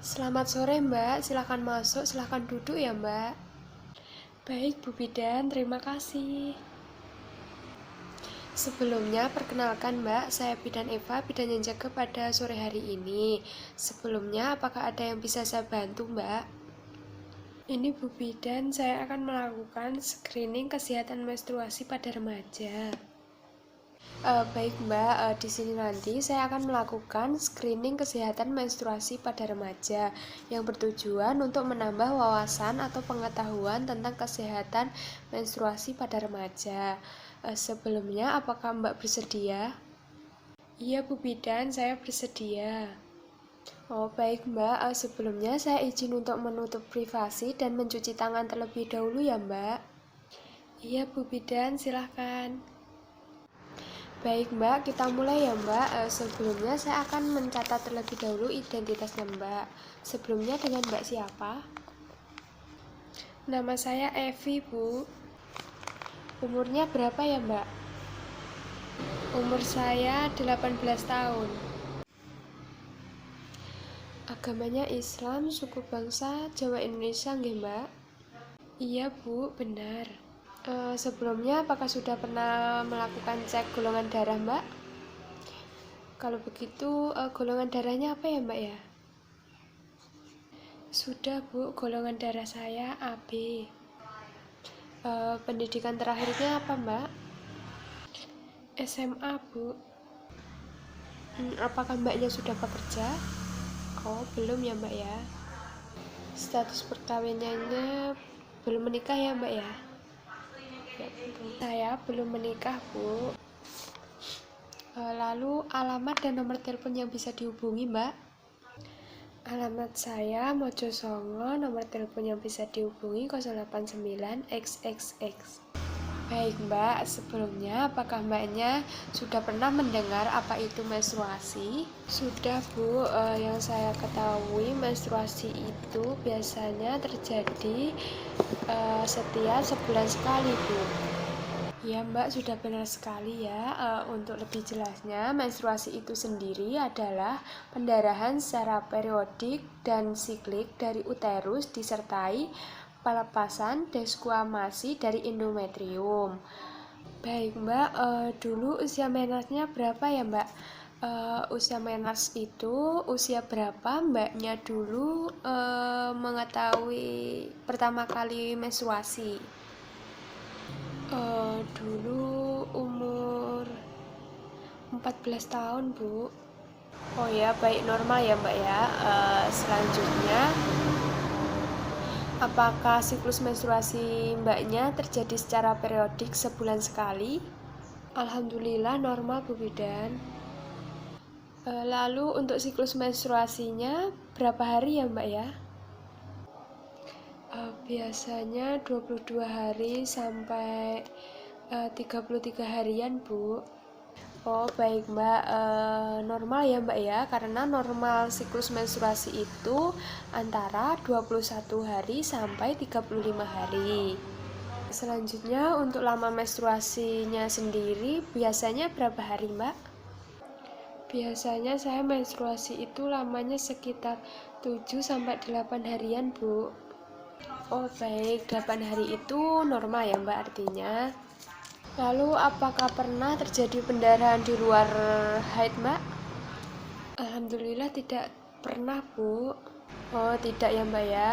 Selamat sore Mbak, silahkan masuk, silahkan duduk ya Mbak. Baik Bu Bidan, terima kasih. Sebelumnya perkenalkan Mbak, saya Bidan Eva, bidan yang jaga pada sore hari ini. Sebelumnya apakah ada yang bisa saya bantu Mbak? Ini Bu Bidan, saya akan melakukan screening kesehatan menstruasi pada remaja. Baik Mbak, di sini nanti saya akan melakukan screening kesehatan menstruasi pada remaja yang bertujuan untuk menambah wawasan atau pengetahuan tentang kesehatan menstruasi pada remaja. Sebelumnya, apakah Mbak bersedia? Iya Bu Bidan, saya bersedia. Oh baik Mbak, sebelumnya saya izin untuk menutup privasi dan mencuci tangan terlebih dahulu ya Mbak. Iya Bu Bidan, silahkan. Baik Mbak, kita mulai ya Mbak. Sebelumnya saya akan mencatat terlebih dahulu identitasnya Mbak. Sebelumnya dengan Mbak siapa? Nama saya Evi Bu. Umurnya berapa ya Mbak? Umur saya 18 tahun. Agamanya Islam, suku bangsa Jawa Indonesia nggih Mbak? Iya Bu, benar. Sebelumnya apakah sudah pernah melakukan cek golongan darah Mbak? Kalau begitu golongan darahnya apa ya Mbak ya? Sudah Bu, golongan darah saya AB. Pendidikan terakhirnya apa Mbak? SMA Bu. Apakah Mbaknya sudah bekerja? Oh belum ya Mbak ya. Status perkawinannya belum menikah ya Mbak ya? Saya belum menikah Bu. Lalu alamat dan nomor telepon yang bisa dihubungi Mbak? Alamat saya Mojosongo, nomor telepon yang bisa dihubungi 089XXX. Baik Mbak, sebelumnya apakah Mbaknya sudah pernah mendengar apa itu menstruasi? Sudah Bu, yang saya ketahui menstruasi itu biasanya terjadi setiap sebulan sekali Bu. Ya Mbak, sudah benar sekali ya. Untuk lebih jelasnya, menstruasi itu sendiri adalah pendarahan secara periodik dan siklik dari uterus disertai pelepasan desquamasi dari endometrium. Baik Mbak, dulu usia menarnya berapa ya Mbak? Usia menars itu usia berapa Mbaknya dulu mengetahui pertama kali menstruasi? Dulu umur 14 tahun Bu. Oh ya, baik, normal ya Mbak ya. Selanjutnya, apakah siklus menstruasi Mbaknya terjadi secara periodik sebulan sekali? Alhamdulillah normal Bu Bidan. Lalu untuk siklus menstruasinya berapa hari ya Mbak ya? Biasanya 22 hari sampai 33 harian Bu. Oh baik Mbak, normal ya Mbak ya, karena normal siklus menstruasi itu antara 21 hari sampai 35 hari. Selanjutnya untuk lama menstruasinya sendiri biasanya berapa hari Mbak? Biasanya saya menstruasi itu lamanya sekitar 7-8 harian Bu. Oh baik, 8 hari itu normal ya Mbak artinya. Lalu apakah pernah terjadi pendarahan di luar haid Mbak? Alhamdulillah tidak pernah Bu. Oh tidak ya Mbak ya.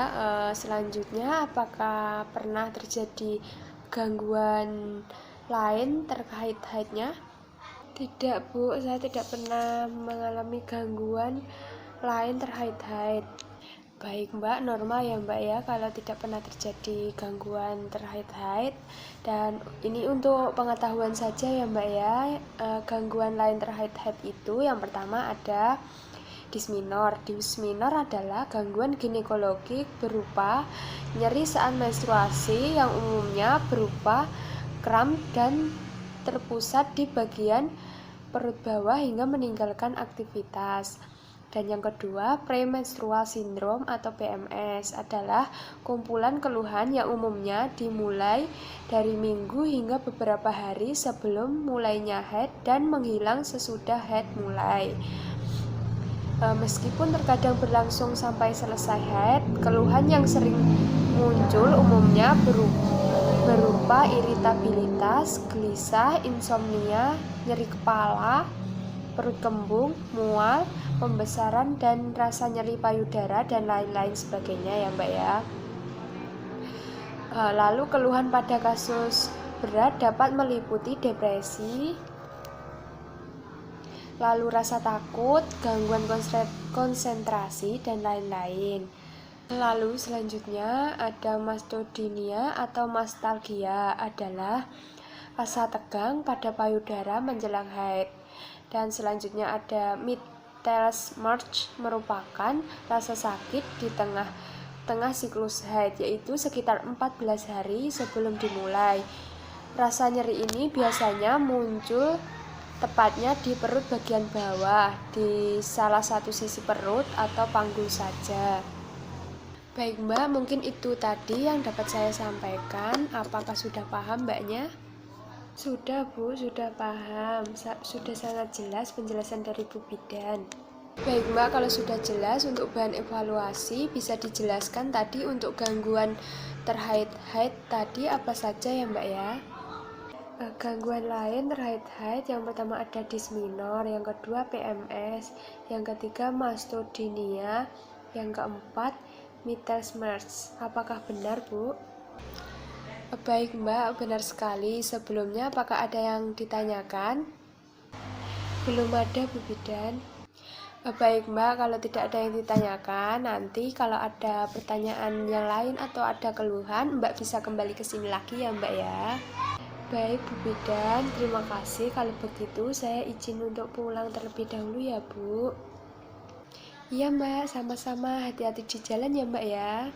Selanjutnya apakah pernah terjadi gangguan lain terkait haidnya? Tidak Bu, saya tidak pernah mengalami gangguan lain terkait haid. Baik Mbak, normal ya Mbak ya kalau tidak pernah terjadi gangguan terkait haid. Dan ini untuk pengetahuan saja ya Mbak ya. Gangguan lain terkait haid itu yang pertama ada disminor. Disminor adalah gangguan ginekologik berupa nyeri saat menstruasi yang umumnya berupa kram dan terpusat di bagian perut bawah hingga meninggalkan aktivitas. Dan yang kedua, premenstrual syndrome atau PMS adalah kumpulan keluhan yang umumnya dimulai dari minggu hingga beberapa hari sebelum mulainya haid dan menghilang sesudah haid mulai. Meskipun terkadang berlangsung sampai selesai haid, keluhan yang sering muncul umumnya berupa iritabilitas, gelisah, insomnia, nyeri kepala, perut kembung, mual, pembesaran, dan rasa nyeri payudara, dan lain-lain sebagainya ya Mbak ya. Lalu keluhan pada kasus berat dapat meliputi depresi, lalu rasa takut, gangguan konsentrasi, dan lain-lain. Lalu selanjutnya ada mastodynia atau mastalgia, adalah rasa tegang pada payudara menjelang haid. Dan selanjutnya ada Mittelsmarch, merupakan rasa sakit di tengah siklus haid, yaitu sekitar 14 hari sebelum dimulai. Rasa nyeri ini biasanya muncul tepatnya di perut bagian bawah, di salah satu sisi perut atau panggul saja. Baik Mbak, mungkin itu tadi yang dapat saya sampaikan. Apakah sudah paham Mbaknya? Sudah Bu, sudah paham. Sudah sangat jelas penjelasan dari Bu Bidan. Baik Mbak, kalau sudah jelas, untuk bahan evaluasi bisa dijelaskan tadi untuk gangguan terhaid tadi apa saja ya Mbak ya? Gangguan lain terkait haid, yang pertama ada disminor, yang kedua PMS, yang ketiga mastodynia, yang keempat Mittelsmarch. Apakah benar Bu? Baik Mbak, benar sekali. Sebelumnya apakah ada yang ditanyakan? Belum ada Bu Bidan. Baik Mbak, kalau tidak ada yang ditanyakan, nanti kalau ada pertanyaan yang lain atau ada keluhan, Mbak bisa kembali ke sini lagi ya Mbak ya. Baik Bu Bidan, terima kasih. Kalau begitu saya izin untuk pulang terlebih dahulu ya Bu. Iya Mbak, sama-sama, hati-hati di jalan ya Mbak ya.